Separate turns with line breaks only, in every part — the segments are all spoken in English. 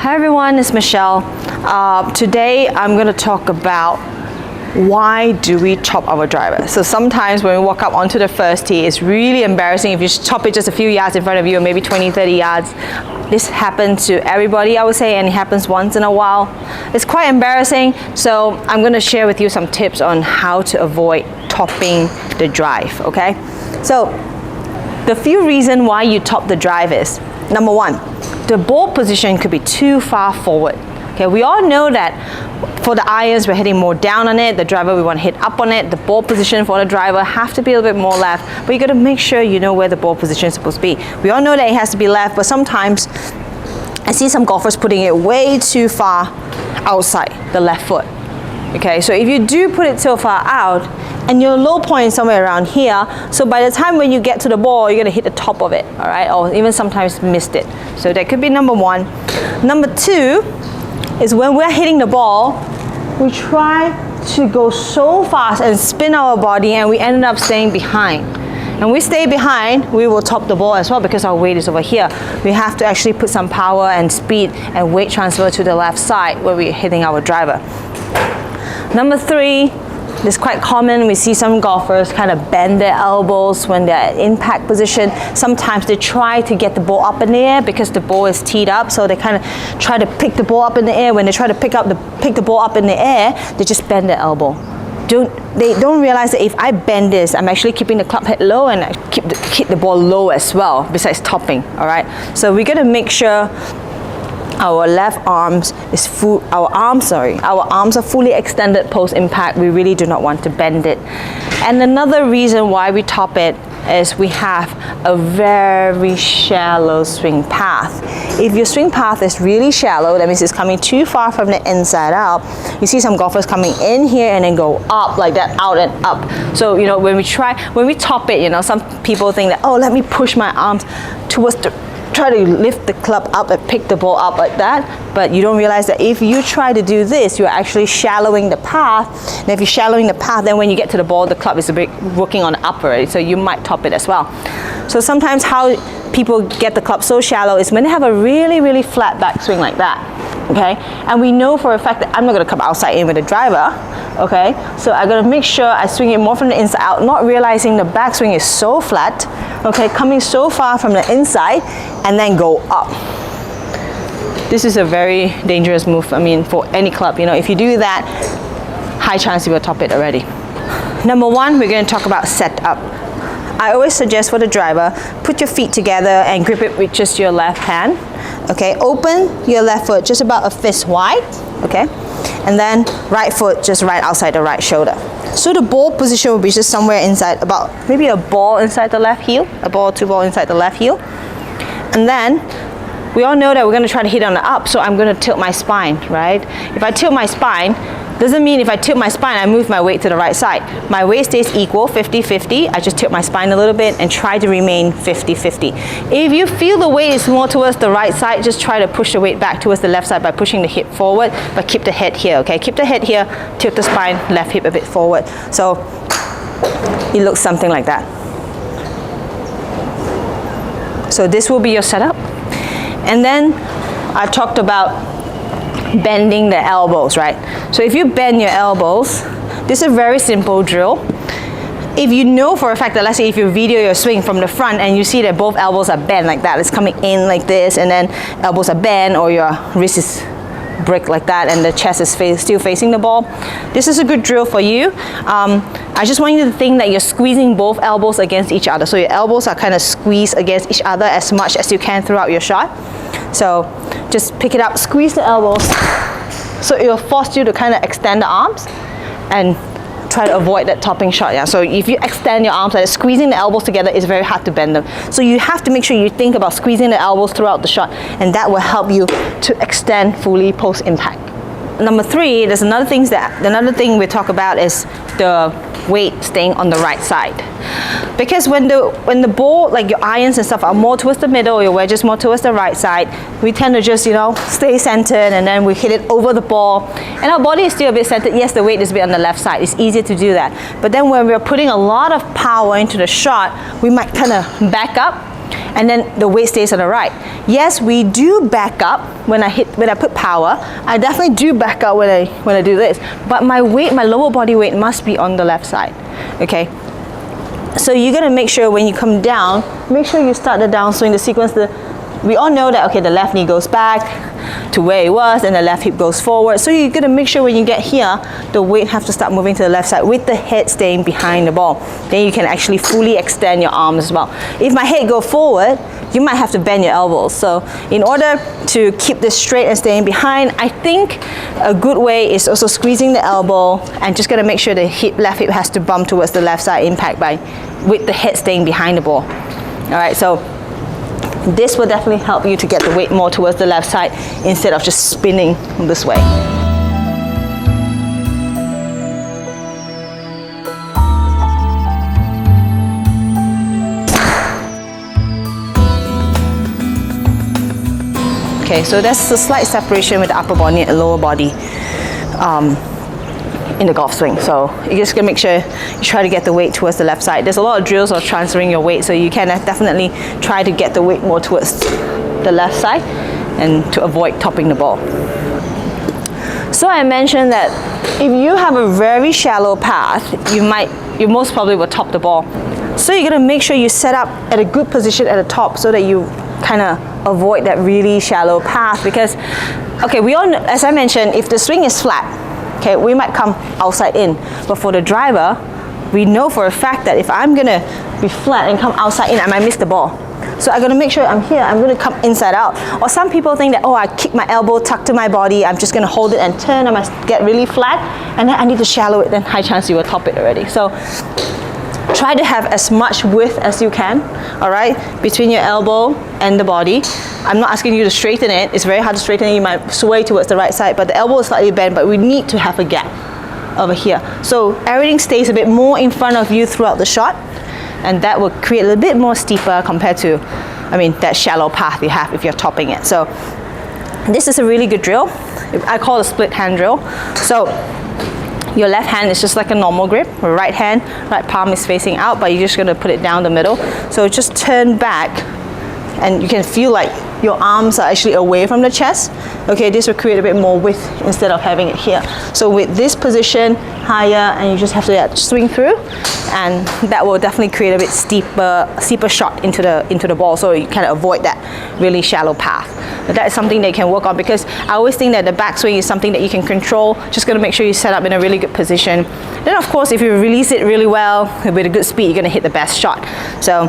Hi everyone, it's Michelle. Today I'm going to talk about why do we top our driver. So sometimes when we walk up onto the first tee, it's really embarrassing if you top it just a few yards in front of you, or maybe 20-30 yards. This happens to everybody, I would say, and it happens once in a while. It's quite embarrassing, so I'm going to share with you some tips on how to avoid topping the drive, okay? So the few reasons why you top the drive is, number one, the ball position could be too far forward. Okay, we all know that for the irons, we're hitting more down on it. The driver, we want to hit up on it. The ball position for the driver have to be a little bit more left, but you got to make sure you know where the ball position is supposed to be. We all know that it has to be left, but sometimes I see some golfers putting it way too far outside the left foot. Okay, so if you do put it so far out, and your low point is somewhere around here, so by the time when you get to the ball, you're gonna hit the top of it, all right, or even sometimes missed it. So that could be number one. Number two is when we're hitting the ball, we try to go so fast and spin our body, and we ended up staying behind. And we stay behind, we will top the ball as well because our weight is over here. We have to actually put some power and speed and weight transfer to the left side where we're hitting our driver. Number three, it's quite common. We see some golfers kind of bend their elbows when they're at impact position. Sometimes they try to get the ball up in the air because the ball is teed up, so they kind of try to pick the ball up in the air. When they try to pick the ball up in the air, they just bend their elbow. They don't realize that if I bend this, I'm actually keeping the club head low and I keep the ball low as well, besides topping, all right? So we gotta make sure our left arms is our arms are fully extended post impact. We really do not want to bend it. And another reason why we top it is we have a very shallow swing path. If your swing path is really shallow, that means it's coming too far from the inside out. You see some golfers coming in here and then go up like that, out and up. So, you know, when we top it, you know, some people think that, oh, let me push my arms towards try to lift the club up and pick the ball up like that, but you don't realize that if you try to do this, you're actually shallowing the path. And if you're shallowing the path, then when you get to the ball, the club is a bit working on the up already, so you might top it as well. So sometimes how people get the club so shallow is when they have a really, really flat backswing like that. Okay, and we know for a fact that I'm not going to come outside in with the driver. Okay, so I got to make sure I swing it more from the inside out, not realizing the backswing is so flat. Okay, coming so far from the inside and then go up. This is a very dangerous move, I mean, for any club. You know, if you do that, high chance you will top it already. Number one, we're going to talk about setup. I always suggest for the driver, put your feet together and grip it with just your left hand. Okay, open your left foot just about a fist wide, okay? And then right foot just right outside the right shoulder. So the ball position will be just somewhere inside, about maybe a ball inside the left heel, a ball, two ball inside the left heel. And then we all know that we're gonna try to hit on the up, so I'm gonna tilt my spine, right? If I tilt my spine, doesn't mean if I tilt my spine, I move my weight to the right side. My weight stays equal, 50-50. I just tilt my spine a little bit and try to remain 50-50. If you feel the weight is more towards the right side, just try to push the weight back towards the left side by pushing the hip forward, but keep the head here, okay? Keep the head here, tilt the spine, left hip a bit forward. So it looks something like that. So this will be your setup. And then I talked about bending the elbows, right? So if you bend your elbows, this is a very simple drill. If you know for a fact that, let's say if you video your swing from the front and you see that both elbows are bent like that, it's coming in like this, and then elbows are bent, or your wrist is brick like that and the chest is still facing the ball, this is a good drill for you. I just want you to think that you're squeezing both elbows against each other. So your elbows are kind of squeezed against each other as much as you can throughout your shot. So just pick it up, squeeze the elbows. So it will force you to kind of extend the arms and try to avoid that topping shot. Yeah. So if you extend your arms, like squeezing the elbows together, it's very hard to bend them. So you have to make sure you think about squeezing the elbows throughout the shot, and that will help you to extend fully post impact. Number three, there's another thing we talk about is the weight staying on the right side. Because when the ball, like your irons and stuff, are more towards the middle, your wedges more towards the right side, we tend to just, you know, stay centered, and then we hit it over the ball. And our body is still a bit centered. Yes, the weight is a bit on the left side. It's easier to do that. But then when we're putting a lot of power into the shot, we might kind of back up and then the weight stays on the right. Yes, we do back up when I put power. I definitely do back up when I do this, but my weight, my lower body weight must be on the left side, okay? So you're gonna make sure when you come down, make sure you start the downswing, the sequence, we all know that, okay, the left knee goes back to where it was and the left hip goes forward. So you're gonna make sure when you get here, the weight have to start moving to the left side with the head staying behind the ball. Then you can actually fully extend your arms as well. If my head go forward, you might have to bend your elbows. So in order to keep this straight and staying behind, I think a good way is also squeezing the elbow and just gonna make sure the left hip has to bump towards the left side impact with the head staying behind the ball. All right, so this will definitely help you to get the weight more towards the left side instead of just spinning this way. Okay, so there's a slight separation with the upper body and lower body in the golf swing. So you're just gonna make sure you try to get the weight towards the left side. There's a lot of drills of transferring your weight, so you can definitely try to get the weight more towards the left side and to avoid topping the ball. So I mentioned that if you have a very shallow path, you most probably will top the ball. So you're gonna make sure you set up at a good position at the top so that you kind of avoid that really shallow path, because, okay, we all know, as I mentioned, if the swing is flat, okay, we might come outside in, but for the driver, we know for a fact that if I'm gonna be flat and come outside in, I might miss the ball. So I'm gonna make sure I'm here, I'm gonna come inside out. Or some people think that, oh, I keep my elbow tucked to my body, I'm just gonna hold it and turn, I must get really flat, and then I need to shallow it, then high chance you will top it already. So try to have as much width as you can, all right, between your elbow and the body. I'm not asking you to straighten it. It's very hard to straighten it. You might sway towards the right side, but the elbow is slightly bent, but we need to have a gap over here. So everything stays a bit more in front of you throughout the shot, and that will create a little bit more steeper compared to, that shallow path you have if you're topping it. So this is a really good drill. I call it a split hand drill. So your left hand is just like a normal grip. Right hand, right palm is facing out, but you're just gonna put it down the middle. So just turn back, and you can feel like your arms are actually away from the chest. Okay, this will create a bit more width instead of having it here. So with this position higher, and you just have to swing through, and that will definitely create a bit steeper shot into the ball, so you kind of avoid that really shallow path. But that is something they can work on, because I always think that the backswing is something that you can control. Just gonna make sure you set up in a really good position. Then of course, if you release it really well with a good speed, you're gonna hit the best shot. So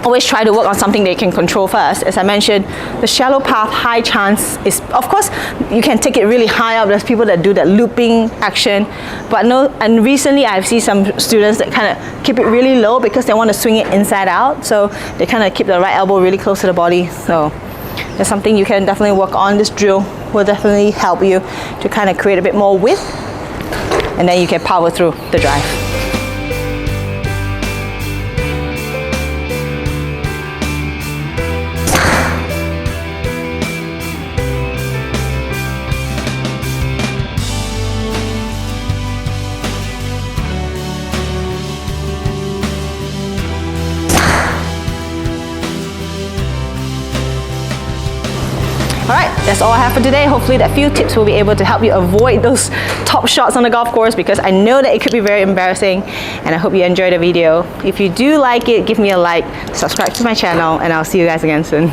always try to work on something that you can control first. As I mentioned, the shallow path, high chance is, of course, you can take it really high up. There's people that do that looping action, but no, and recently I've seen some students that kind of keep it really low because they want to swing it inside out. So they kind of keep the right elbow really close to the body. So there's something you can definitely work on. This drill will definitely help you to kind of create a bit more width, and then you can power through the drive. Alright, that's all I have for today. Hopefully that few tips will be able to help you avoid those top shots on the golf course, because I know that it could be very embarrassing, and I hope you enjoyed the video. If you do like it, give me a like, subscribe to my channel, and I'll see you guys again soon.